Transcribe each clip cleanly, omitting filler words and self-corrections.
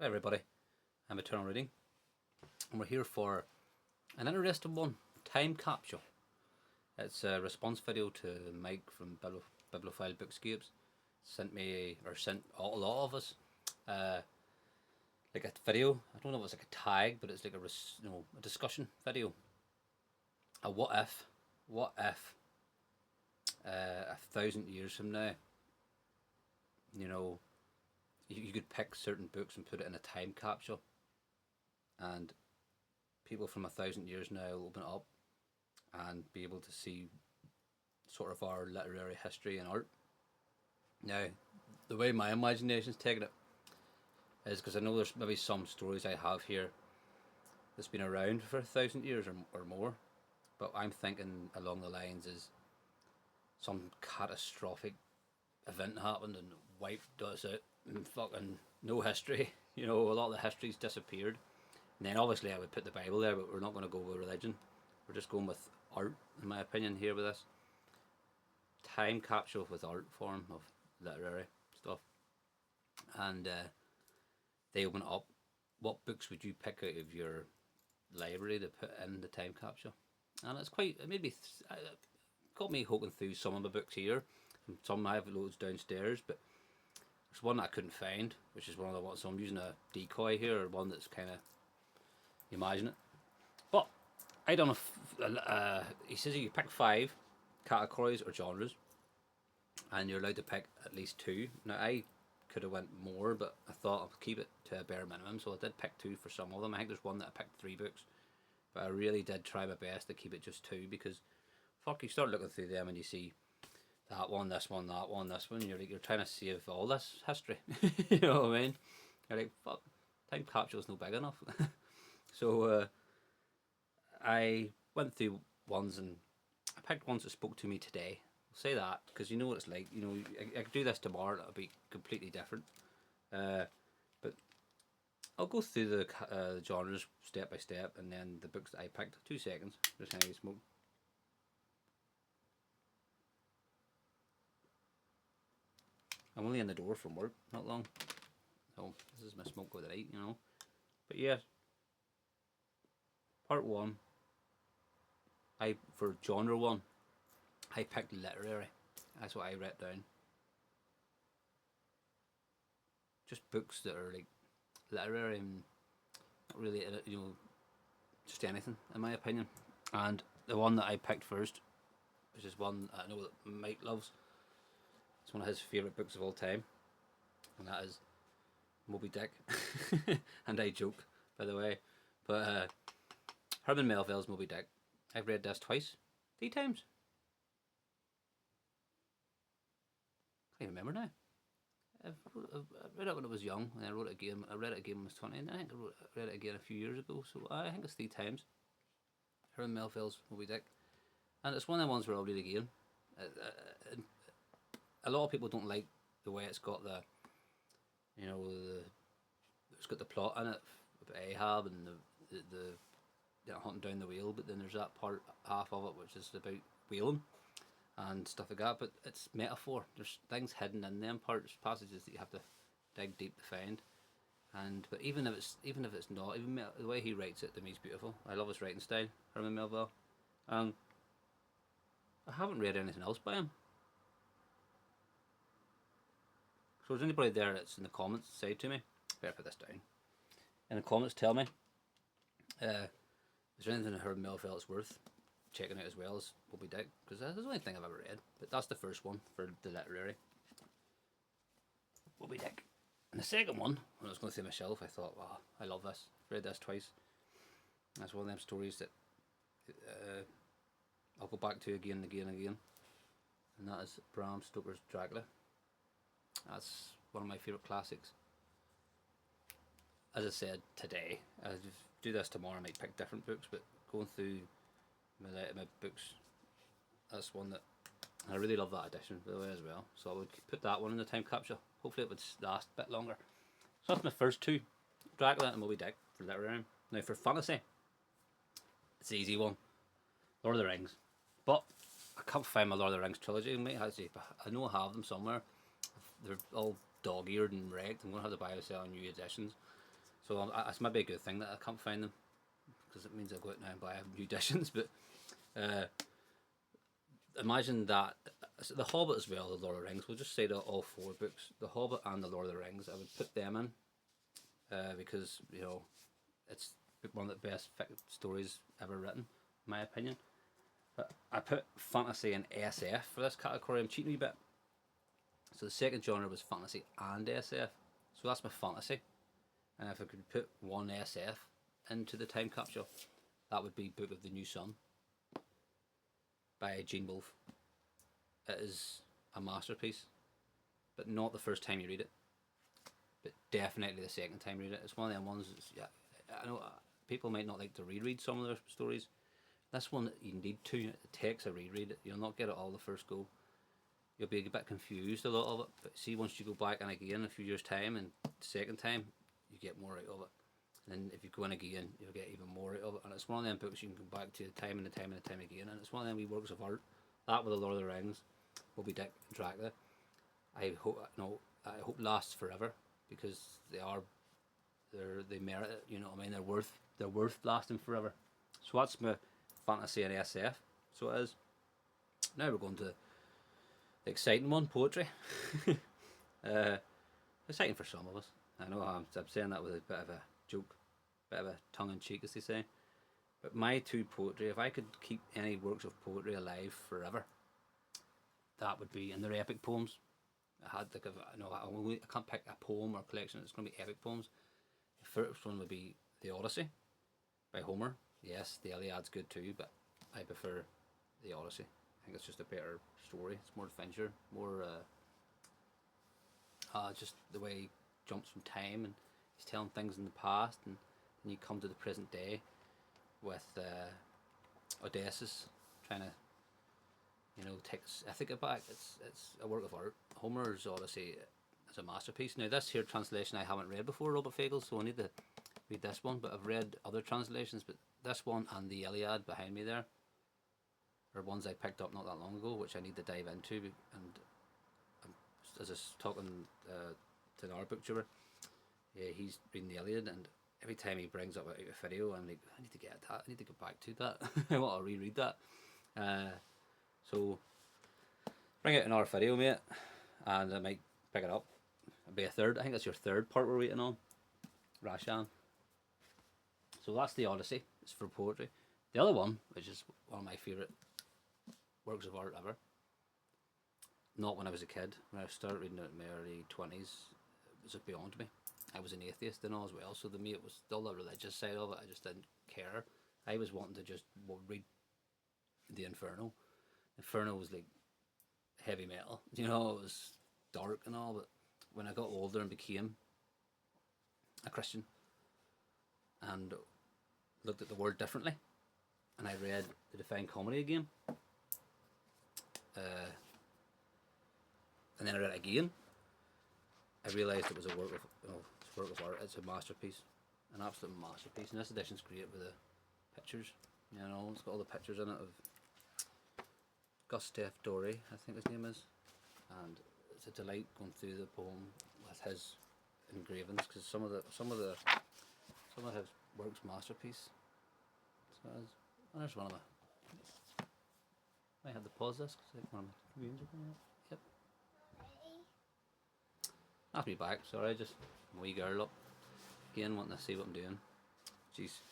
Hi everybody, I'm Eternal Reading, and we're here for an interesting one, Time Capsule. It's a response video to Mike from Bibliophile Bookscapes. Sent a lot of us like a video. I don't know if it's like a tag, but it's like a discussion video. What if 1,000 years from now, you know, you could pick certain books and put it in a time capsule, and people from 1,000 years now will open it up and be able to see sort of our literary history and art. Now, the way my imagination's taken it is because I know there's maybe some stories I have here that's been around for 1,000 years or more, but I'm thinking along the lines is some catastrophic event happened and wiped us out and fucking no history. A lot of the history's disappeared. And then obviously I would put the Bible there, but we're not going to go with religion. We're just going with art, in my opinion, here with this. Time capsule with art form of literary stuff. And they open up. What books would you pick out of your library to put in the time capsule? And it's quite, it got me hooking through some of the books here. Some I have loads downstairs, but there's one that I couldn't find, which is one of the ones. So I'm using a decoy here, or one that's kind of, imagine it. But I don't know. He says you pick 5 categories or genres, and you're allowed to pick at least 2. Now I could have went more, but I thought I'll keep it to a bare minimum, so I did pick 2 for some of them. I think there's one that I picked 3 books, but I really did try my best to keep it just 2, because fuck, you start looking through them and you see that one, this one, that one, this one. You're trying to save all this history. You know what I mean? You're like, fuck, time capsule's no big enough. So I went through ones and I picked ones that spoke to me today. I'll say that because you know what it's like. I could do this tomorrow; it'll be completely different. But I'll go through the genres step by step, and then the books that I picked. 2 seconds, just hang smoke. I'm only in the door from work, not long. So this is my smoke of the night, But yeah, part 1. For genre 1, I picked literary. That's what I wrote down. Just books that are like literary and not really, just anything, in my opinion. And the one that I picked first, which is one I know that Mike loves, it's one of his favourite books of all time, and that is Moby Dick. And I joke, by the way, but Herman Melville's Moby Dick. I've read this twice, 3 times. I can't remember now. I read it when I was young, and I wrote it again. I read it again when I was 20, and I think I read it again a few years ago. So I think it's 3 times. Herman Melville's Moby Dick, and it's one of the ones where I'll read again. A lot of people don't like the way it's got it's got the plot in it about Ahab and the hunting down the whale, but then there's that part, half of it, which is about whaling and stuff like that. But it's metaphor. There's things hidden in them parts, passages that you have to dig deep to find. But even if it's not, the way he writes it, to me, is beautiful. I love his writing style, Herman Melville. I haven't read anything else by him. So is anybody there that's in the comments say to me, better put this down. In the comments, tell me, is there anything in Herman Melville that's worth checking out as well as Moby Dick? Because that's the only thing I've ever read. But that's the first one for the literary. Moby Dick. And the second one, when I was going through my shelf, I thought, wow, I love this. I've read this twice. That's one of them stories that I'll go back to again and again and again. And that is Bram Stoker's Dracula. That's one of my favourite classics. As I said today, I'll do this tomorrow. I might pick different books, but going through my books, that's one that I really love, that edition, by the way, as well. So I would put that one in the time capsule. Hopefully it would last a bit longer. So that's my first 2, Dracula and Moby Dick, for literary. Now for fantasy, it's an easy one, Lord of the Rings. But I can't find my Lord of the Rings trilogy, mate. I know I have them somewhere. They're all dog-eared and wrecked. I'm going to have to buy or sell new editions. So it's maybe a good thing that I can't find them, because it means I'll go out now and buy new editions. But uh, imagine that. So the Hobbit as well, the Lord of the Rings. We'll just say that all four books, the Hobbit and the Lord of the Rings, I would put them in, because it's one of the best stories ever written, in my opinion. But I put fantasy and SF for this category. I'm cheating a wee bit. So the second genre was fantasy and SF. So that's my fantasy. And if I could put one SF into the time capsule, that would be Book of the New Sun by Gene Wolfe. It is a masterpiece, but not the first time you read it, but definitely the second time you read it. It's one of them ones. Yeah, I know people might not like to reread some of their stories. This one you need to. It takes a reread. You'll not get it all the first go. You'll be a bit confused a lot of it, but see, once you go back and again a few years time and the second time, you get more out of it. And then if you go in again, you'll get even more out of it. And it's one of them books you can go back to time and time and time again. And it's one of them wee works of art. That with the Lord of the Rings, Moby Dick and Dracula. I hope lasts forever, because they merit it. You know what I mean? They're worth lasting forever. So that's my fantasy and SF. So it is. Now we're going to the exciting one, poetry. Exciting for some of us. I know I'm saying that with a bit of a joke, bit of a tongue-in-cheek, as they say. But my two poetry, if I could keep any works of poetry alive forever, that would be, and they're epic poems. I can't pick a poem or collection. It's going to be epic poems. The first one would be the Odyssey by Homer. Yes, the Iliad's good too, but I prefer the Odyssey. I think it's just a better story. It's more adventure, more just the way he jumps from time and he's telling things in the past, and then you come to the present day with Odysseus trying to take his ethic back. It's a work of art. Homer's Odyssey is a masterpiece. Now this here translation I haven't read before, Robert Fagel, so I need to read this one, but I've read other translations, but this one and the Iliad behind me there are ones I picked up not that long ago, which I need to dive into. And as I was talking to our booktuber, yeah, he's reading the Iliad, and every time he brings up a video, I'm like, I need to get that. I need to go back to that. I want to reread that. So bring out another video, mate, and I might pick it up. It'll be a third. I think that's your third part we're waiting on, Rashan. So that's the Odyssey. It's for poetry. The other one, which is one of my favourite works of art ever, not when I was a kid. When I started reading it in my early 20s, it was beyond me. I was an atheist and all as well, so to me it was still the religious side of it. I just didn't care. I was wanting to just read the Inferno. Inferno was like heavy metal, it was dark and all, but when I got older and became a Christian and looked at the word differently, and I read the Divine Comedy again, and then I read it again, I realised it was a work of art. It's a masterpiece, an absolute masterpiece. And this edition's great with the pictures. It's got all the pictures in it of Gustave Doré, I think his name is, and it's a delight going through the poem with his engravings, because some of his works masterpiece. So there's one of my. I had to pause this because one of my communions are coming up. Yep. That's me back. Sorry, just my wee girl up again, wanting to see what I'm doing. She's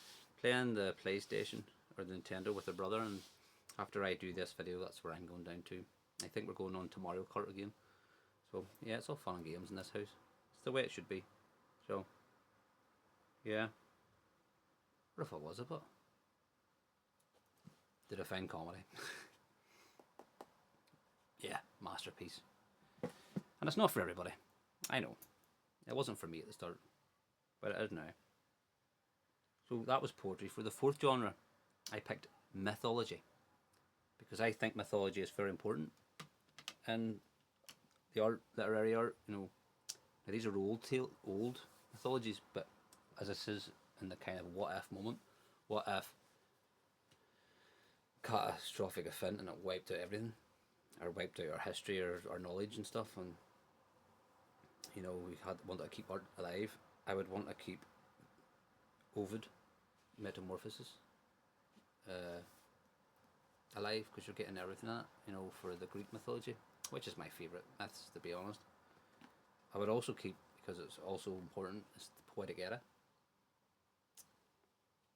playing the PlayStation or the Nintendo with her brother, and after I do this video, that's where I'm going down to. I think we're going on to Mario Kart again. So yeah, it's all fun and games in this house. It's the way it should be. So yeah. What if it was about the Divine Comedy? Yeah, masterpiece. And it's not for everybody. I know. It wasn't for me at the start, but it is now. So that was poetry. For the fourth genre, I picked mythology, because I think mythology is very important in the art, literary art. Now these are old mythologies, but as this is in the kind of what if moment, what if catastrophic event and it wiped out everything, or wiped out our history or our knowledge and stuff, and we wanted to keep art alive. I would want to keep Ovid metamorphosis alive, because you're getting everything in it, you know, for the Greek mythology, which is my favourite myths, to be honest. I would also keep, because it's also important, is the Poetic Edda.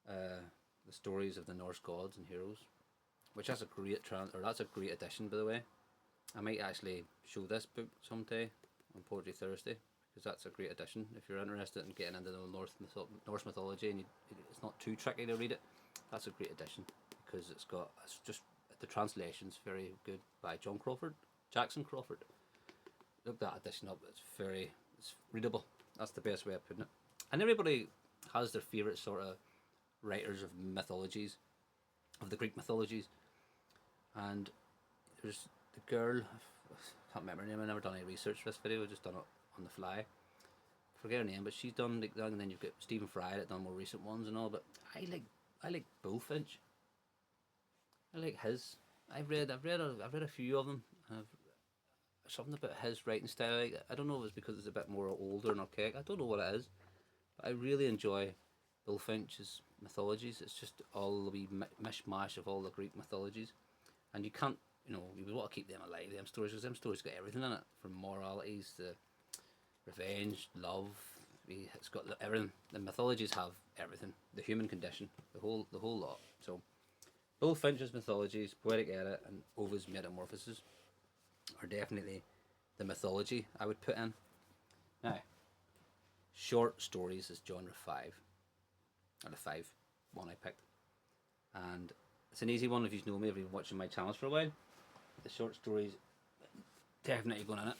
The stories of the Norse gods and heroes, which has a great that's a great addition, by the way. I might actually show this book someday on Poetry Thursday, because that's a great addition if you're interested in getting into the Norse mythology and it's not too tricky to read it. That's a great addition, because it's just the translation's very good by Jackson Crawford. Look that edition up. It's readable. That's the best way of putting it. And everybody has their favourite sort of writers of mythologies, of the Greek mythologies. And there's the girl, I can't remember her name, I've never done any research for this video, I've just done it on the fly. I forget her name, but she's done like that, and then you've got Stephen Fry that done more recent ones and all, but I like Bullfinch. I like his. I've read a few of them. Something about his writing style. I don't know if it's because it's a bit more older and archaic. I don't know what it is, but I really enjoy Bullfinch's mythologies. It's just all the wee mishmash of all the Greek mythologies, and you can't, you want to keep them alive. Them stories, because them stories got everything in it, from moralities to revenge, love. It's got everything. The mythologies have everything. The human condition, the whole lot. So, Bullfinch's mythologies, Poetic Edda, and Ovid's Metamorphoses are definitely the mythology I would put in. Now, short stories is genre 5, or the 5 one I picked, and it's an easy one if you know me, if you've been watching my channels for a while. The short stories definitely going in it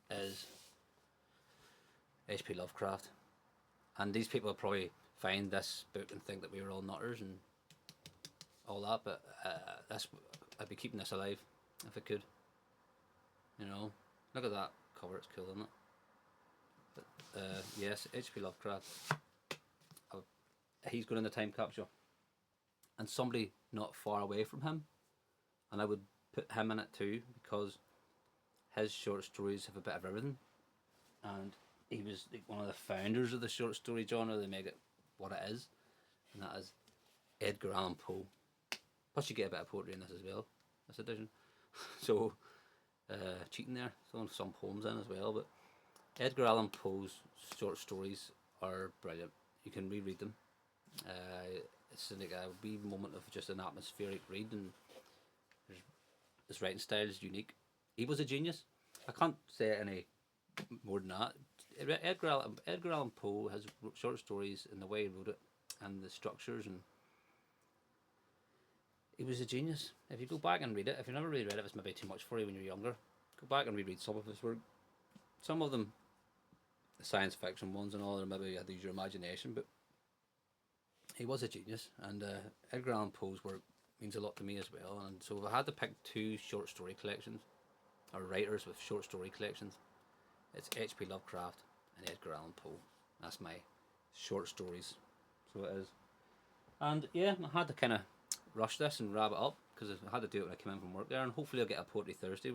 is H.P. Lovecraft, and these people probably find this book and think that we were all nutters and all that, but I'd be keeping this alive if I could. Look at that cover, it's cool, isn't it? But yes, H.P. Lovecraft. He's going in the time capsule, and somebody not far away from him, and I would put him in it too, because his short stories have a bit of everything, and he was like one of the founders of the short story genre. They make it what it is, and that is Edgar Allan Poe. Plus you get a bit of poetry in this as well, this edition. So cheating there, throwing some poems in as well, but Edgar Allan Poe's short stories are brilliant. You can reread them. It's like a wee moment of just an atmospheric read, and his writing style is unique. He was a genius. I can't say any more than that. Edgar Allan Poe has short stories, and the way he wrote it, and the structures, and he was a genius. If you go back and read it, if you've never really read it, it's maybe too much for you when you're younger. Go back and reread some of his work. Some of them, the science fiction ones and all, are maybe you had to use your imagination, but he was a genius. And Edgar Allan Poe's work means a lot to me as well. And so if I had to pick 2 short story collections, or writers with short story collections, it's H.P. Lovecraft and Edgar Allan Poe. That's my short stories. So it is. And yeah, I had to kind of rush this and wrap it up, because I had to do it when I came in from work there, and hopefully I'll get a Poetry Thursday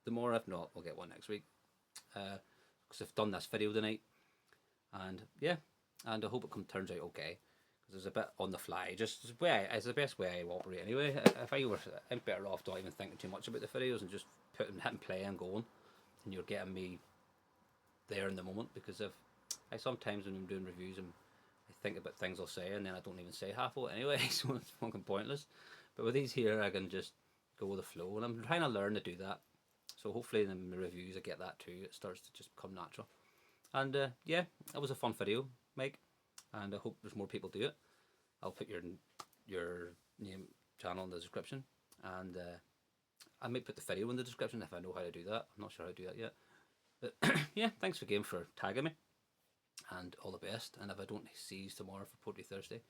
tomorrow. If not, I'll get one next week, because I've done this video tonight, and yeah, and I hope it turns out okay, because it's a bit on the fly. Just it's the best way I operate anyway. I'm better off not even thinking too much about the videos and just hitting play and going, and you're getting me there in the moment, because I sometimes when I'm doing reviews I think about things I'll say, and then I don't even say half of it anyway, so it's fucking pointless. But with these here, I can just go with the flow, and I'm trying to learn to do that. So hopefully in the reviews I get that too. It starts to just become natural. And yeah, that was a fun video, Mike, and I hope there's more people do it. I'll put your name, channel in the description, and I might put the video in the description if I know how to do that. I'm not sure how to do that yet. But yeah, thanks again for tagging me, and all the best. And if I don't see you tomorrow for Poetry Thursday,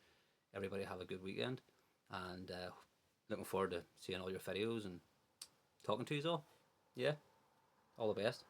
everybody have a good weekend, and looking forward to seeing all your videos and talking to you all. Yeah, all the best.